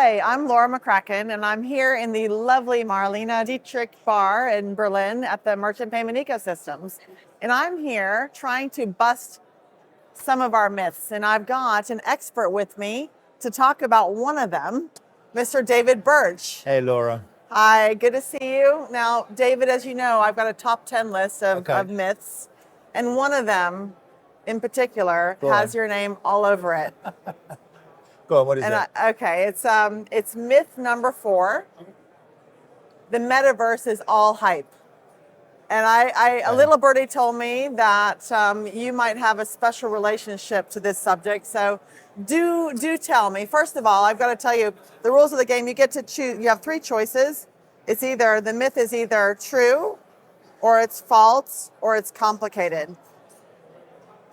Hi, I'm Laura McCracken, and I'm here in the lovely Marlene Dietrich bar in Berlin at the Merchant Payment Ecosystems. And I'm here trying to bust some of our myths. And I've got an expert with me to talk about one of them, Mr. David Birch. Hey, Laura. Hi, good to see you. Now, David, as you know, I've got a top 10 list of myths, and one of them in particular has your name all over it. Go on, what is it? Okay, it's myth number 4. The metaverse is all hype. And a little birdie told me that you might have a special relationship to this subject. So do tell me. First of all, I've got to tell you the rules of the game. You get to choose. You have 3 choices. The myth is either true, or it's false, or it's complicated.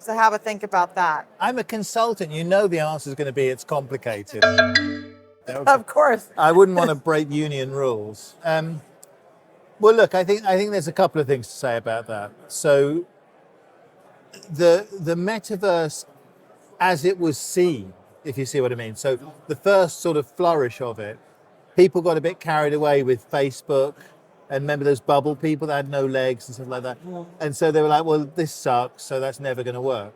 So have a think about that. I'm a consultant. You know the answer is going to be it's complicated. Of course. I wouldn't want to break union rules. Well, look, I think there's a couple of things to say about that. So the metaverse as it was seen, if you see what I mean. So the first sort of flourish of it, people got a bit carried away with Facebook. And remember those bubble people that had no legs and stuff like that? And so they were like, well, this sucks, so that's never going to work.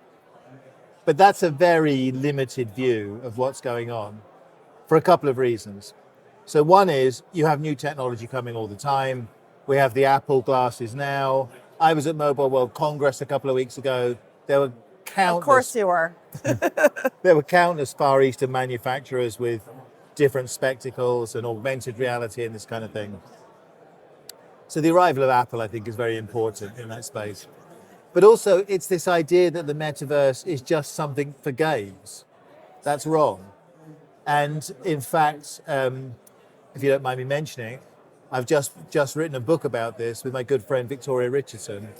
But that's a very limited view of what's going on for a couple of reasons. So one is you have new technology coming all the time. We have the Apple glasses now. I was at Mobile World Congress a couple of weeks ago. There were countless... Of course you were. There were countless Far Eastern manufacturers with different spectacles and augmented reality and this kind of thing. So the arrival of Apple, I think, is very important in that space. But also, it's this idea that the metaverse is just something for games. That's wrong. And in fact, if you don't mind me mentioning, I've just written a book about this with my good friend Victoria Richardson,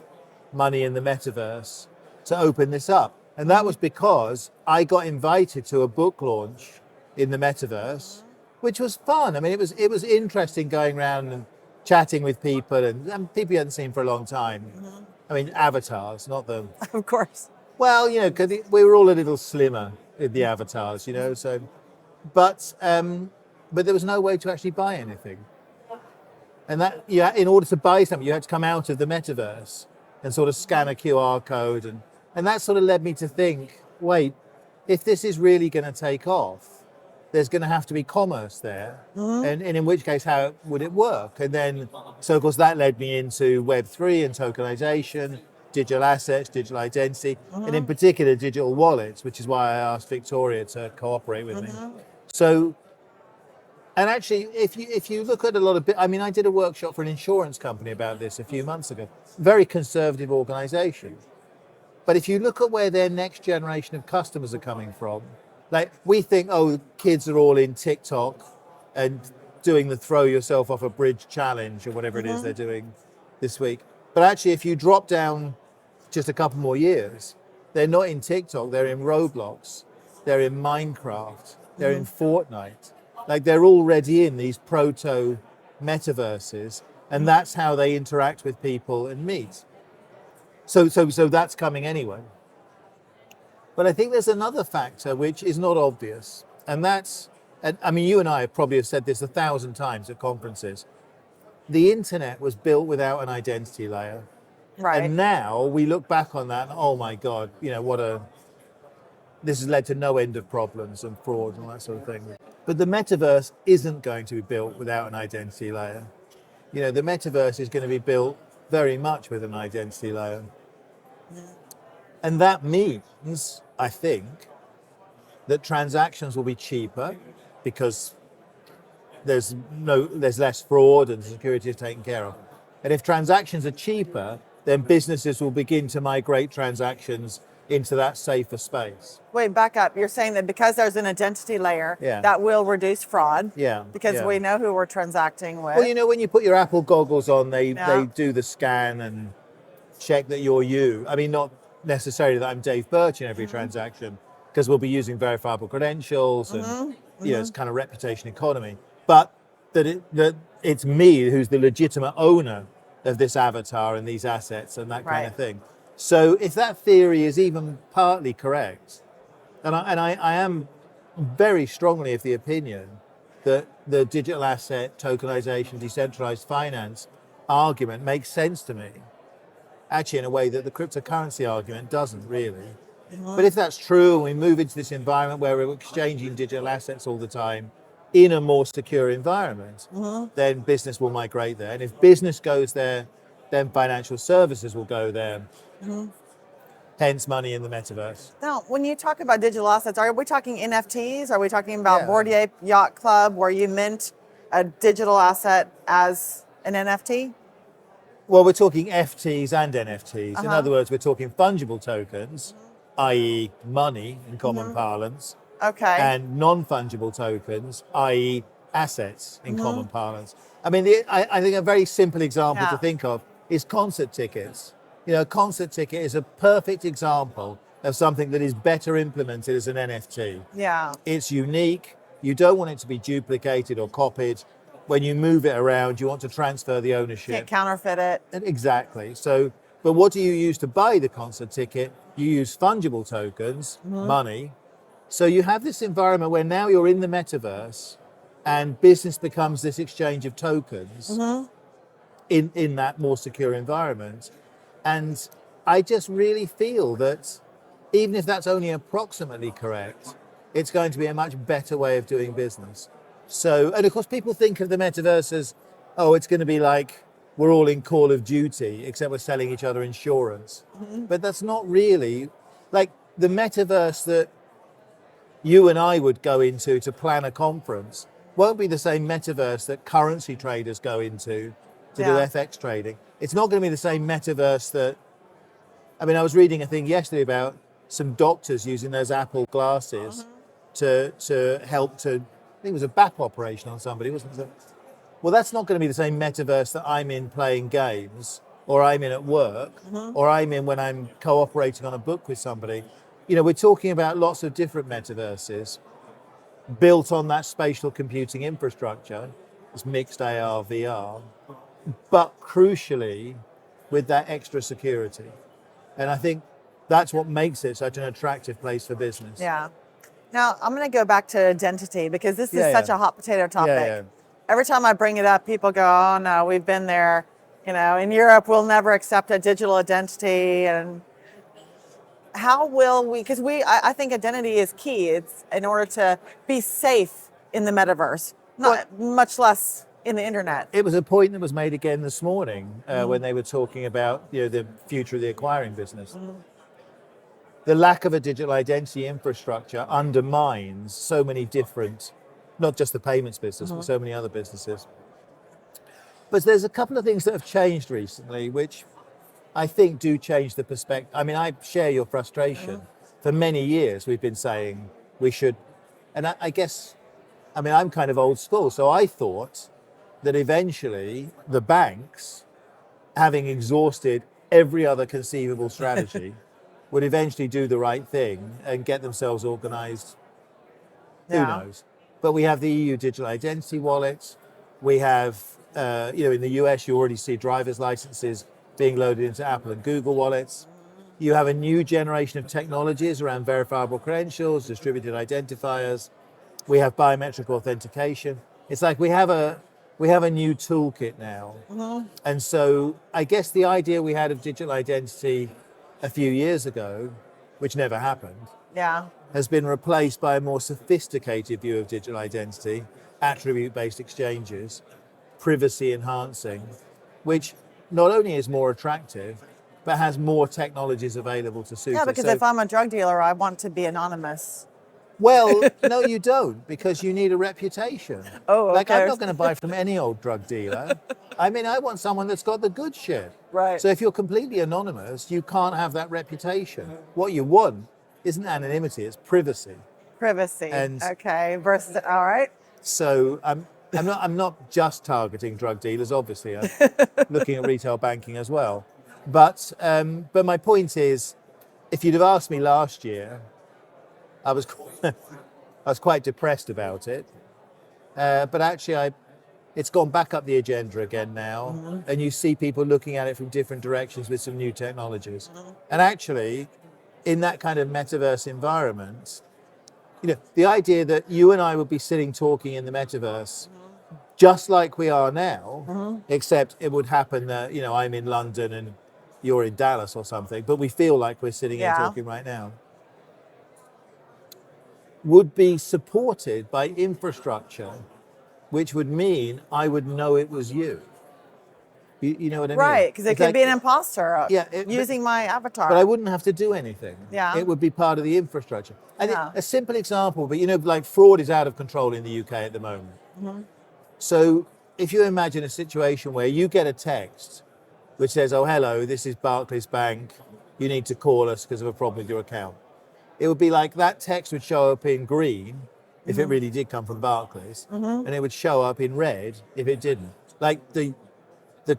Money in the Metaverse, to open this up. And that was because I got invited to a book launch in the metaverse, which was fun. I mean, it was interesting going around and chatting with people and people you hadn't seen for a long time. Mm-hmm. I mean, avatars, not them. Of course. Well, you know, because we were all a little slimmer in the avatars, you know. So, but there was no way to actually buy anything. And that, in order to buy something, you had to come out of the metaverse and sort of scan a QR code, and that sort of led me to think, wait, if this is really going to take off, there's going to have to be commerce there. Mm-hmm. And in which case, how would it work? And then, so of course, that led me into Web3 and tokenization, digital assets, digital identity, and in particular, digital wallets, which is why I asked Victoria to cooperate with me. So, and actually, if you look at a lot of, I did a workshop for an insurance company about this a few months ago, very conservative organization. But if you look at where their next generation of customers are coming from, like we think, oh, kids are all in TikTok and doing the throw yourself off a bridge challenge or whatever it is they're doing this week. But actually, if you drop down just a couple more years, they're not in TikTok, they're in Roblox, they're in Minecraft, they're in Fortnite. Like they're already in these proto metaverses, and that's how they interact with people and meet. So that's coming anyway. But I think there's another factor which is not obvious, and that's, you and I probably have said this 1,000 times at conferences. The internet was built without an identity layer. Right. And now we look back on that and, oh my God, this has led to no end of problems and fraud and all that sort of thing. But the metaverse isn't going to be built without an identity layer. The metaverse is going to be built very much with an identity layer. And that means, I think, that transactions will be cheaper because there's less fraud and security is taken care of. And if transactions are cheaper, then businesses will begin to migrate transactions into that safer space. Wait, back up. You're saying that because there's an identity layer, that will reduce fraud? Yeah. Because we know who we're transacting with. Well, when you put your Apple goggles on, they do the scan and check that you're you. Not necessarily that I'm Dave Birch in every transaction, because we'll be using verifiable credentials and it's kind of reputation economy. But that it's me who's the legitimate owner of this avatar and these assets and that kind of thing. So if that theory is even partly correct, and I am very strongly of the opinion that the digital asset, tokenization, decentralized finance argument makes sense to me, actually in a way that the cryptocurrency argument doesn't really. But if that's true, and we move into this environment where we're exchanging digital assets all the time in a more secure environment, then business will migrate there. And if business goes there, then financial services will go there. Hence money in the metaverse. Now, when you talk about digital assets, are we talking NFTs? Are we talking about Yeah. Bored Ape Yacht Club, where you mint a digital asset as an NFT? Well, we're talking FTs and NFTs. In Uh-huh. other words, we're talking fungible tokens, i.e. money in common parlance, Okay. and non-fungible tokens, i.e. assets in common parlance. I mean, I think a very simple example Yeah. to think of is concert tickets. You know, a concert ticket is a perfect example of something that is better implemented as an NFT. Yeah. It's unique. You don't want it to be duplicated or copied. When you move it around, you want to transfer the ownership. Can't counterfeit it. Exactly. So, but what do you use to buy the concert ticket? You use fungible tokens, money. So you have this environment where now you're in the metaverse and business becomes this exchange of tokens in that more secure environment. And I just really feel that even if that's only approximately correct, it's going to be a much better way of doing business. So, and of course, people think of the metaverse as, oh, it's going to be like we're all in Call of Duty, except we're selling each other insurance. But that's not really like the metaverse that you and I would go into to plan a conference won't be the same metaverse that currency traders go into to do Yeah. FX trading. It's not going to be the same metaverse that, I mean, I was reading a thing yesterday about some doctors using those Apple glasses to help to, I think it was a BAP operation on somebody, wasn't it? Well, that's not going to be the same metaverse that I'm in playing games, or I'm in at work, or I'm in when I'm cooperating on a book with somebody. You know, we're talking about lots of different metaverses built on that spatial computing infrastructure, this mixed AR, VR, but crucially with that extra security. And I think that's what makes it such an attractive place for business. Yeah. Now, I'm going to go back to identity because this is Yeah, such yeah. a hot potato topic. Yeah. Every time I bring it up, people go, oh no, we've been there. You know, in Europe, we'll never accept a digital identity. And how will we, because I think identity is key. It's in order to be safe in the metaverse, not much less in the internet. It was a point that was made again this morning when they were talking about, you know, the future of the acquiring business. The lack of a digital identity infrastructure undermines so many different, not just the payments business, but so many other businesses. But there's a couple of things that have changed recently, which I think do change the perspective. I mean, I share your frustration. For many years, we've been saying we should, and I guess, I mean, I'm kind of old school, so I thought that eventually the banks, having exhausted every other conceivable strategy, would eventually do the right thing and get themselves organized. Who knows? But we have the EU digital identity wallet. We have, you know, in the US, you already see driver's licenses being loaded into Apple and Google wallets. You have a new generation of technologies around verifiable credentials, distributed identifiers. We have biometric authentication. It's like we have a new toolkit now. And so I guess the idea we had of digital identity a few years ago, which never happened, has been replaced by a more sophisticated view of digital identity, attribute-based exchanges, privacy enhancing, which not only is more attractive, but has more technologies available to suit Yeah, it. because So- if I'm a drug dealer, I want to be anonymous. Well, no, you don't, because you need a reputation. Oh, Like, okay. I'm not going to buy from any old drug dealer. I mean, I want someone that's got the good shit. Right. So if you're completely anonymous, you can't have that reputation. What you want isn't anonymity, it's privacy. Privacy. And- Okay. Versus, all right. So I'm not just targeting drug dealers, obviously. I'm looking at retail banking as well. But my point is, if you'd have asked me last year, I was quite depressed about it. But actually, it's gone back up the agenda again now, and you see people looking at it from different directions with some new technologies. And actually, in that kind of metaverse environment, the idea that you and I would be sitting talking in the metaverse just like we are now, except it would happen that, I'm in London and you're in Dallas or something, but we feel like we're sitting here talking right now, would be supported by infrastructure, which would mean I would know it was you. You know what I mean? Right, because it could be an imposter using my avatar. But I wouldn't have to do anything. Yeah. It would be part of the infrastructure. I think Yeah. a simple example, but like fraud is out of control in the UK at the moment. So if you imagine a situation where you get a text which says, oh, hello, this is Barclays Bank. You need to call us because of a problem with your account. It would be like that text would show up in green if it really did come from Barclays, and it would show up in red if it didn't. Like the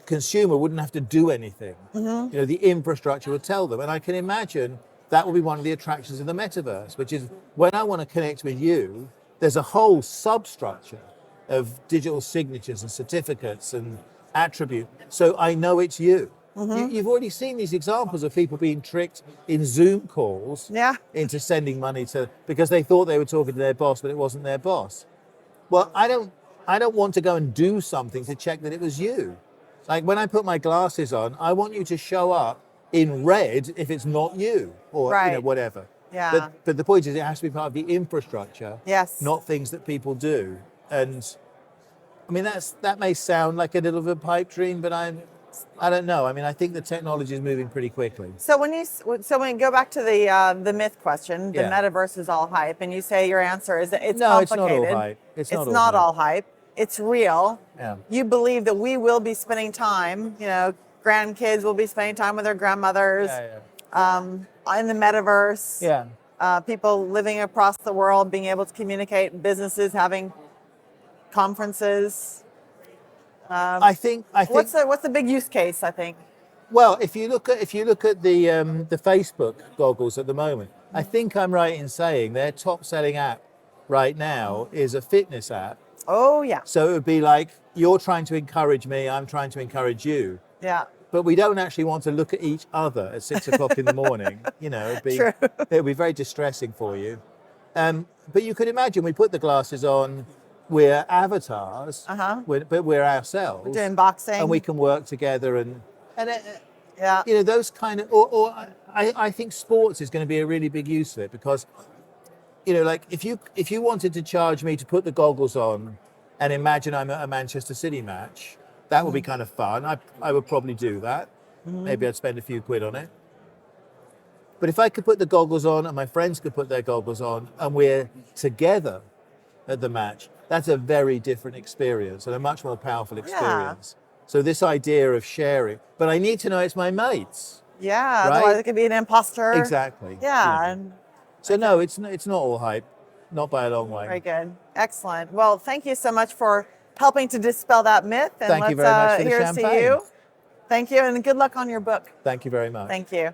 consumer wouldn't have to do anything. The infrastructure would tell them. And I can imagine that will be one of the attractions of the metaverse, which is when I want to connect with you, there's a whole substructure of digital signatures and certificates and attribute. So I know it's you. You've already seen these examples of people being tricked in Zoom calls into sending money because they thought they were talking to their boss, but it wasn't their boss. Well, I don't want to go and do something to check that it was you. Like when I put my glasses on, I want you to show up in red if it's not you or whatever. Yeah. But the point is, it has to be part of the infrastructure, not things that people do. And I mean, that may sound like a little bit of a pipe dream, but I don't know. I mean, I think the technology is moving pretty quickly. So when you go back to the myth question, the metaverse is all hype, and you say your answer is it's no, complicated. it's not all hype. It's not all hype. It's real. Yeah. You believe that we will be spending time, grandkids will be spending time with their grandmothers in the metaverse. Yeah. People living across the world being able to communicate, businesses having conferences. I think what's the big use case, I think? Well, if you look at the Facebook goggles at the moment, I think I'm right in saying their top selling app right now is a fitness app. Oh, yeah. So it would be like, you're trying to encourage me, I'm trying to encourage you. Yeah. But we don't actually want to look at each other at 6 o'clock in the morning. True. It would be very distressing for you. But you could imagine we put the glasses on, we're avatars, but we're ourselves. We're doing boxing. And we can work together and those kind of, I think sports is going to be a really big use of it because like if you wanted to charge me to put the goggles on and imagine I'm at a Manchester City match, that would be kind of fun. I would probably do that. Maybe I'd spend a few quid on it. But if I could put the goggles on and my friends could put their goggles on and we're together at the match, that's a very different experience and a much more powerful experience. So this idea of sharing, but I need to know it's my mates. Yeah, right? Otherwise it could be an imposter. Exactly. Yeah. And so no, it's not all hype, not by a long way. Very good. Excellent. Well, thank you so much for helping to dispel that myth. And thank you very much for the here's champagne. to you. Thank you, and good luck on your book. Thank you very much. Thank you.